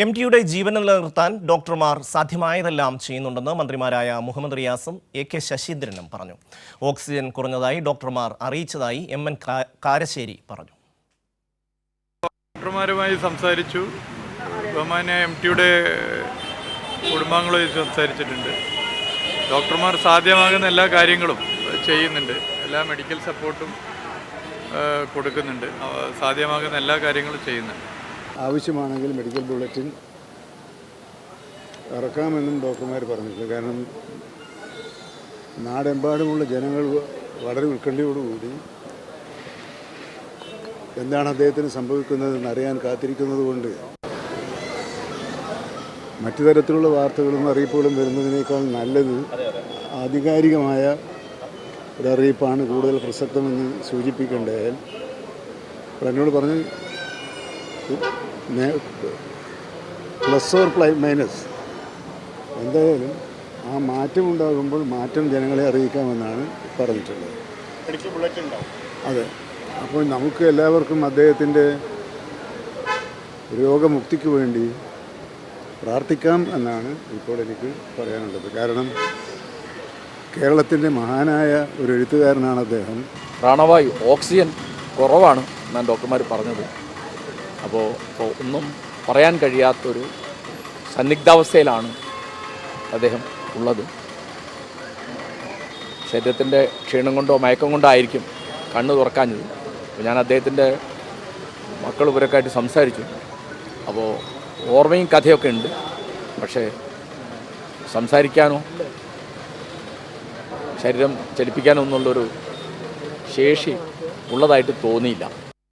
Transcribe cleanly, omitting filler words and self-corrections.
എം.ടിയുടെ ജീവൻ നിലനിർത്താൻ ഡോക്ടർമാർ സാധ്യമായതെല്ലാം ചെയ്യുന്നുണ്ടെന്ന് മന്ത്രിമാരായ മുഹമ്മദ് റിയാസും എ.കെ. ശശീന്ദ്രനും പറഞ്ഞു. ഓക്സിജൻ കുറഞ്ഞതായി ഡോക്ടർമാർ അറിയിച്ചതായി എം.എൻ. കാരശ്ശേരി പറഞ്ഞു. ഡോക്ടർമാരുമായി സംസാരിച്ചു. ബഹുമാന്യ എം.ടിയുടെ കുടുംബാംഗങ്ങളുമായി സംസാരിച്ചിട്ടുണ്ട്. ഡോക്ടർമാർ സാധ്യമാകുന്ന എല്ലാ കാര്യങ്ങളും ചെയ്യുന്നുണ്ട്. എല്ലാ മെഡിക്കൽ സപ്പോർട്ടും കൊടുക്കുന്നുണ്ട്. സാധ്യമാകുന്ന എല്ലാ കാര്യങ്ങളും ചെയ്യുന്നുണ്ട്. ആവശ്യമാണെങ്കിൽ മെഡിക്കൽ ബുള്ളറ്റിൻ ഇറക്കാമെന്നും ഡോക്ടർമാർ പറഞ്ഞിട്ടുണ്ട്. കാരണം നാടെമ്പാടുമുള്ള ജനങ്ങൾ വളരെ ഉത്കണ്ഠയോടുകൂടി എന്താണ് അദ്ദേഹത്തിന് സംഭവിക്കുന്നതെന്ന് അറിയാൻ കാത്തിരിക്കുന്നത് കൊണ്ട് മറ്റു തരത്തിലുള്ള വാർത്തകളും അറിയിപ്പുകളും വരുന്നതിനേക്കാൾ നല്ലത് ആധികാരികമായ ഒരറിയിപ്പാണ് കൂടുതൽ പ്രസക്തമെന്ന് സൂചിപ്പിക്കേണ്ടതാൽ എന്നോട് പറഞ്ഞ് പ്ലസ് ഓർ മൈനസ് എന്തായാലും ആ മാറ്റം ഉണ്ടാകുമ്പോൾ മാറ്റം ജനങ്ങളെ അറിയിക്കാമെന്നാണ് പറഞ്ഞിട്ടുള്ളത്. മെഡിക്കൽ ബുള്ളറ്റിൻ ഉണ്ടാവും. അതെ, അപ്പോൾ നമുക്ക് എല്ലാവർക്കും അദ്ദേഹത്തിൻ്റെ രോഗമുക്തിക്ക് വേണ്ടി പ്രാർത്ഥിക്കാം എന്നാണ് ഇപ്പോൾ എനിക്ക് പറയാനുള്ളത്. കാരണം കേരളത്തിൻ്റെ മഹാനായ ഒരു എഴുത്തുകാരനാണ് അദ്ദേഹം. പ്രാണവായു ഓക്സിജൻ കുറവാണ് എന്നാണ് ഡോക്ടർമാർ പറഞ്ഞത്. അപ്പോൾ ഒന്നും പറയാൻ കഴിയാത്തൊരു സന്നിഗ്ധാവസ്ഥയിലാണ് അദ്ദേഹം ഉള്ളത്. ശരീരത്തിൻ്റെ ക്ഷീണം കൊണ്ടോ മയക്കം കൊണ്ടോ ആയിരിക്കും കണ്ണ് തുറക്കാഞ്ഞത്. അപ്പോൾ ഞാൻ അദ്ദേഹത്തിൻ്റെ മക്കൾ ഇവരൊക്കെ ആയിട്ട് സംസാരിച്ചു. അപ്പോൾ ഓർമ്മയും കഥയൊക്കെ ഉണ്ട്, പക്ഷേ സംസാരിക്കാനോ ശരീരം ചലിപ്പിക്കാനോ എന്നുള്ളൊരു ശേഷി ഉള്ളതായിട്ട് തോന്നിയില്ല.